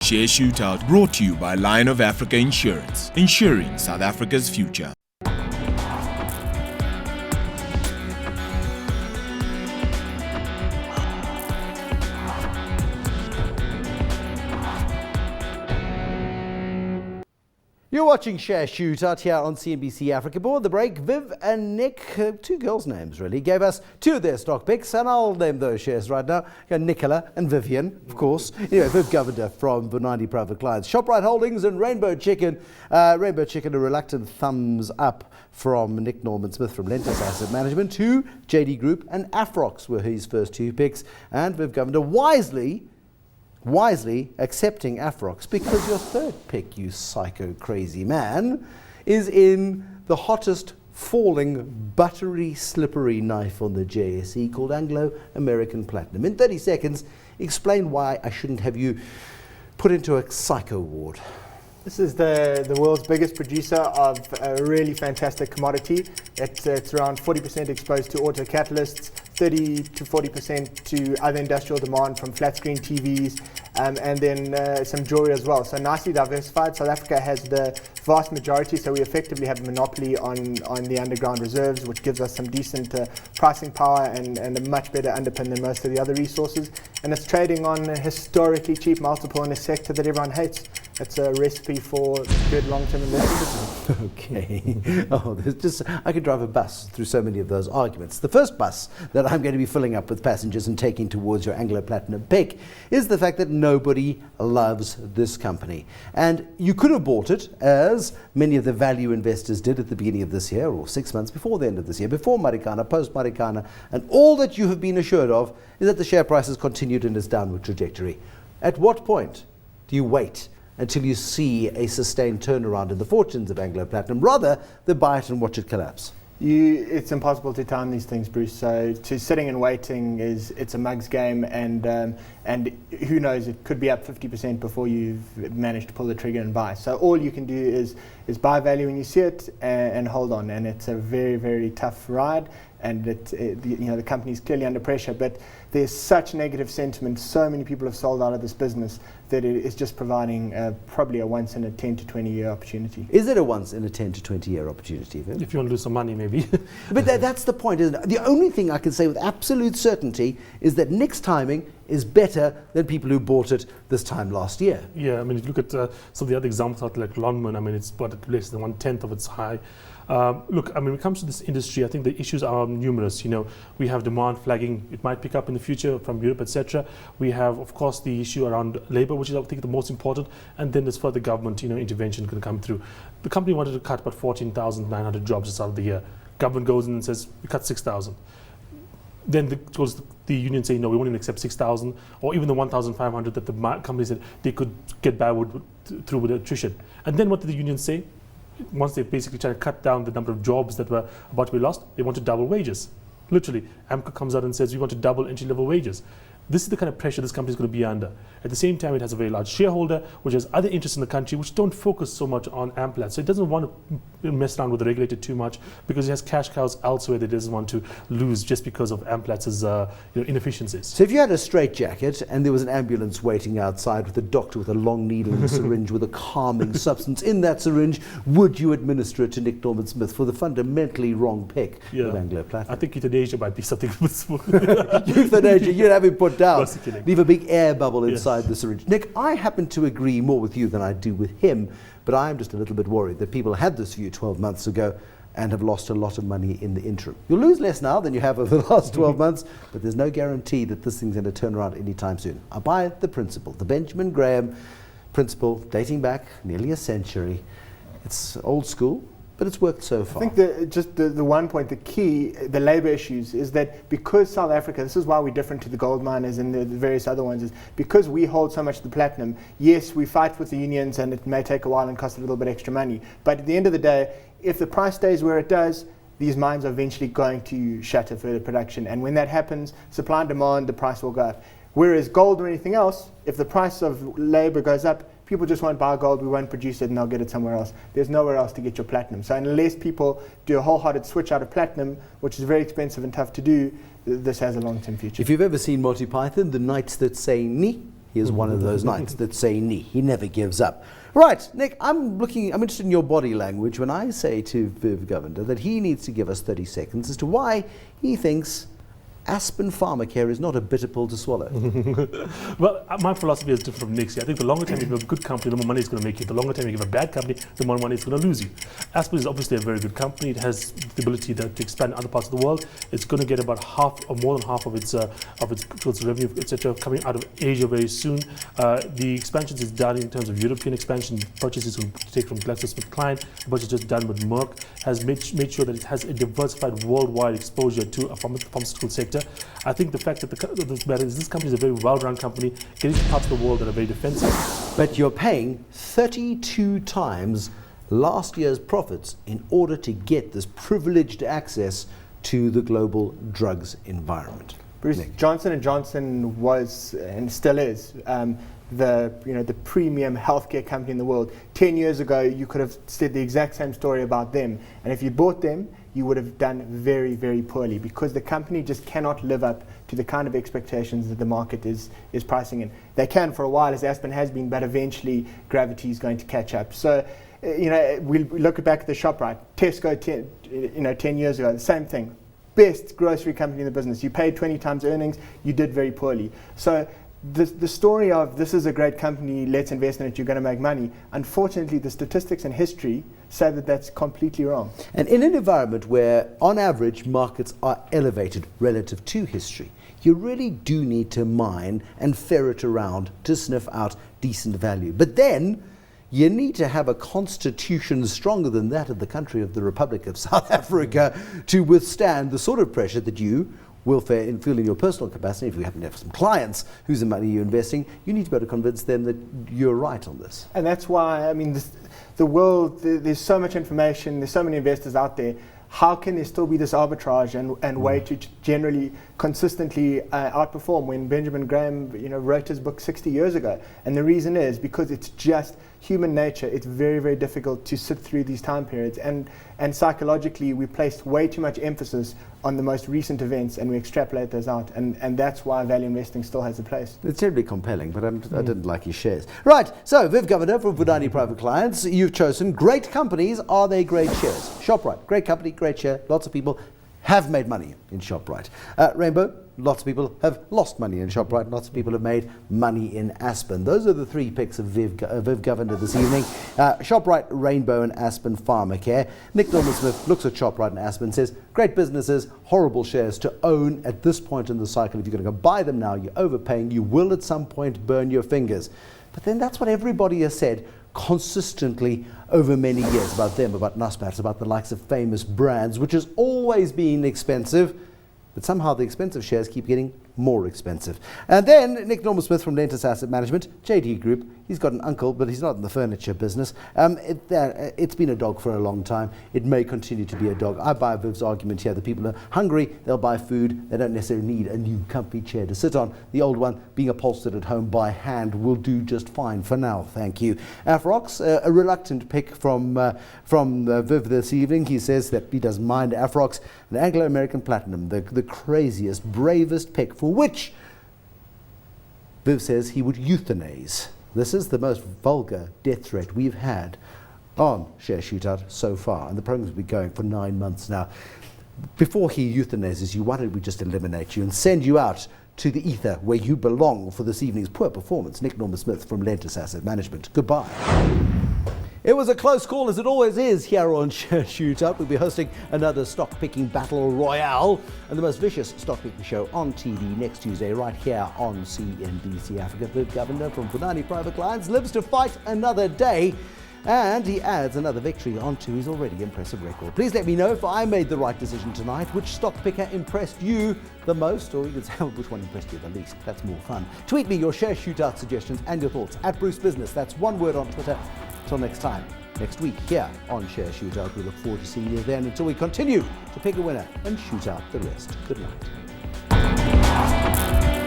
Share Shootout brought to you by Lion of Africa Insurance, insuring South Africa's future. You're watching Share Shootout here on CNBC Africa. Before the break, Viv and Nick, two girls' names really, gave us two of their stock picks, and I'll name those shares right now. Nicola and Vivian, of course. Anyway, Viv Govender from Vunani Private Clients, Shoprite Holdings and Rainbow Chicken. Rainbow Chicken, a reluctant thumbs up from Nick Norman-Smith from Lentus Am to JD Group, and Afrox were his first two picks. And Viv Govender wisely accepting Afrox, because your third pick, you psycho crazy man, is in the hottest falling buttery slippery knife on the JSE called Anglo-American Platinum. In 30 seconds, explain why I shouldn't have you put into a psycho ward. This is the world's biggest producer of a really fantastic commodity. It's around 40% exposed to auto catalysts, 30 to 40% to other industrial demand from flat screen TVs, and then some jewelry as well. So nicely diversified. South Africa has the vast majority, so we effectively have a monopoly on the underground reserves, which gives us some decent pricing power and a much better underpin than most of the other resources. And it's trading on a historically cheap multiple in a sector that everyone hates. It's a recipe for good long-term investment. Okay. Oh, I could drive a bus through so many of those arguments. The first bus that I'm going to be filling up with passengers and taking towards your Anglo Platinum pick is the fact that nobody loves this company. And you could have bought it, as many of the value investors did at the beginning of this year, or 6 months before the end of this year, before Marikana, post Marikana, and all that you have been assured of is that the share price has continued in its downward trajectory. At what point do you wait until you see a sustained turnaround in the fortunes of Anglo Platinum, rather than buy it and watch it collapse? It's impossible to time these things, Bruce. So sitting and waiting it's a mug's game, and who knows, it could be up 50% before you've managed to pull the trigger and buy. So all you can do is buy value when you see it and hold on. And it's a very, very tough ride, and the company's clearly under pressure. But there's such negative sentiment. So many people have sold out of this business that it is just providing probably a once in a 10 to 20 year opportunity. Is it a once in a 10 to 20 year opportunity, Vin? If you want to lose some money, maybe. But that's the point, isn't it? The only thing I can say with absolute certainty is that Nick's timing is better than people who bought it this time last year. Yeah, I mean, if you look at some of the other examples out like London, I mean, it's about less than 1/10 of its high. Look, I mean, when it comes to this industry, I think the issues are numerous. We have demand flagging. It might pick up in the future from Europe, etc. We have, of course, the issue around labor, which is, I think, the most important. And then there's further government, intervention can come through. The company wanted to cut about 14,900 jobs at the start of the year. Government goes in and says, we cut 6,000. Then the union say, no, we won't even accept 6,000, or even the 1,500 that the company said they could get by through with attrition. And then what did the union say? Once they basically try to cut down the number of jobs that were about to be lost, they want to double wages. Literally, AMCA comes out and says, we want to double entry-level wages. This is the kind of pressure this company is going to be under. At the same time, it has a very large shareholder, which has other interests in the country, which don't focus so much on Amplat. So it doesn't want to mess around with the regulator too much, because it has cash cows elsewhere that it doesn't want to lose just because of Amplat's inefficiencies. So if you had a straitjacket and there was an ambulance waiting outside with a doctor with a long needle and a syringe with a calming substance in that syringe, would you administer it to Nick Norman-Smith for the fundamentally wrong pick of Anglo Platinum? I think euthanasia might be something. Euthanasia, you'd have him put down. Kidding. Leave a big air bubble inside the syringe. Nick, I happen to agree more with you than I do with him, but I am just a little bit worried that people had this view 12 months ago and have lost a lot of money in the interim. You'll lose less now than you have over the last 12 months, but there's no guarantee that this thing's going to turn around anytime soon. I buy the principle, the Benjamin Graham principle, dating back nearly a century. It's old school, but it's worked so far. I think the one point, the key, the labour issues, is that because South Africa, this is why we're different to the gold miners and the various other ones, is because we hold so much of the platinum. Yes, we fight with the unions and it may take a while and cost a little bit extra money. But at the end of the day, if the price stays where it does, these mines are eventually going to shutter further production. And when that happens, supply and demand, the price will go up. Whereas gold or anything else, if the price of labour goes up, people just won't buy gold, we won't produce it, and they'll get it somewhere else. There's nowhere else to get your platinum. So unless people do a wholehearted switch out of platinum, which is very expensive and tough to do, this has a long-term future. If you've ever seen Monty Python, the knights that say ni, He is one of those knights that say ni. He never gives up. Right, Nick, I'm interested in your body language when I say to Viv Govender that he needs to give us 30 seconds as to why he thinks Aspen Pharmacare is not a bitter pill to swallow. Well, my philosophy is different from Nick's. I think the longer time you give a good company, the more money it's going to make you. The longer time you give a bad company, the more money it's going to lose you. Aspen is obviously a very good company. It has the ability to expand in other parts of the world. It's going to get about half or more than half of its revenue, etc., coming out of Asia very soon. The expansions is done in terms of European expansion. Purchases will take from GlaxoSmithKline. The purchase just done with Merck has made sure that it has a diversified worldwide exposure to a pharmaceutical sector. I think the fact that this company is a very well-run company, getting to parts of the world that are very defensive. But you're paying 32 times last year's profits in order to get this privileged access to the global drugs environment. Bruce, Nick. Johnson & Johnson was and still is the premium healthcare company in the world. 10 years ago, you could have said the exact same story about them. And if you bought them, you would have done very, very poorly because the company just cannot live up to the kind of expectations that the market is pricing in. They can for a while, as Aspen has been, but eventually gravity is going to catch up. So, we look back at the Shoprite, Tesco 10 years ago, the same thing. Best grocery company in the business. You paid 20 times earnings, you did very poorly. So the story of this is a great company, let's invest in it, you're going to make money. Unfortunately, the statistics and history say that that's completely wrong. And in an environment where, on average, markets are elevated relative to history, you really do need to mine and ferret around to sniff out decent value. But then, you need to have a constitution stronger than that of the country of the Republic of South Africa to withstand the sort of pressure that you will feel in your personal capacity. If you happen to have some clients whose money you're investing, you need to be able to convince them that you're right on this. And that's why, the world, there's so much information, there's so many investors out there. How can there still be this arbitrage and way to generally consistently outperform when Benjamin Graham wrote his book 60 years ago? And the reason is because it's just human nature. It's very, very difficult to sit through these time periods. And psychologically, we placed way too much emphasis on the most recent events and we extrapolate those out. And that's why value investing still has a place. It's terribly compelling, but I didn't like his shares. Right, so Viv Govender from Vunani Private Clients, you've chosen great companies. Are they great shares? Shoprite, great company, great share. Lots of people have made money in Shoprite. Rainbow, lots of people have lost money in Shoprite. Lots of people have made money in Aspen. Those are the three picks of Viv Govender this evening. Shoprite, Rainbow and Aspen Pharmacare. Nick Norman-Smith looks at Shoprite and Aspen and says, great businesses, horrible shares to own at this point in the cycle. If you're going to go buy them now, you're overpaying. You will at some point burn your fingers. But then that's what everybody has said consistently over many years about them, about Naspers, about the likes of famous brands, which has always been expensive, but somehow the expensive shares keep getting more expensive. And then Nick Norman-Smith from Lentus Asset Management, JD Group. He's got an uncle, but he's not in the furniture business. It's been a dog for a long time. It may continue to be a dog. I buy Viv's argument here. The people are hungry, they'll buy food. They don't necessarily need a new comfy chair to sit on. The old one, being upholstered at home by hand, will do just fine for now, thank you. Afrox, a reluctant pick from Viv this evening. He says that he doesn't mind Afrox, an Anglo-American Platinum, the craziest, bravest pick, for which Viv says he would euthanize. This is the most vulgar death threat we've had on Share Shootout so far, and the program's been going for 9 months now. Before he euthanizes you, why don't we just eliminate you and send you out to the ether where you belong for this evening's poor performance? Nick Norman-Smith from Lentus Asset Management. Goodbye. It was a close call, as it always is here on Share Shootout. We'll be hosting another stock-picking battle royale and the most vicious stock-picking show on TV next Tuesday, right here on CNBC Africa. Viv Govender from Vunani Private Clients lives to fight another day, and he adds another victory onto his already impressive record. Please let me know if I made the right decision tonight, which stock picker impressed you the most, or you can say which one impressed you the least. That's more fun. Tweet me your Share Shootout suggestions and your thoughts at Bruce Business. That's one word on Twitter. Till next time, next week here on Share Shootout. We look forward to seeing you then, until we continue to pick a winner and shoot out the rest. Good night.